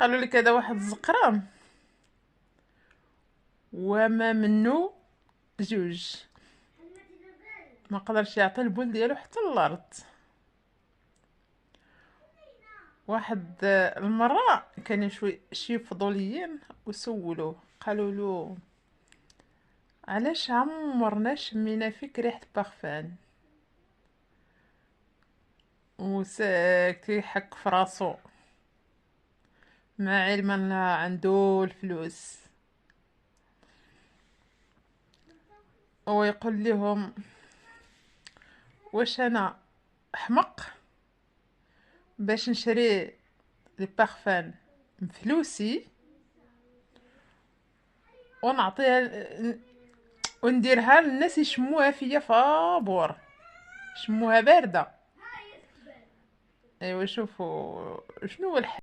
قالوا لك هذا واحد الزقران وما منه جوج، ما قدرش يعطي البول ديالو حتى الارض. واحد المره كانوا شي فضوليين وسولوه، قالوا له علاش عمرنا شمينا فيك ريحه بارفان؟ وساكت يحك في راسو، ما علما أنها عنده الفلوس. ويقول لهم واش انا حمق باش نشري لي بارفان بفلوسي ونعطيها ونديرها للناس يشموها فيا فابور، يشموها بارده. ايوا شوفوا شنو هو الحل.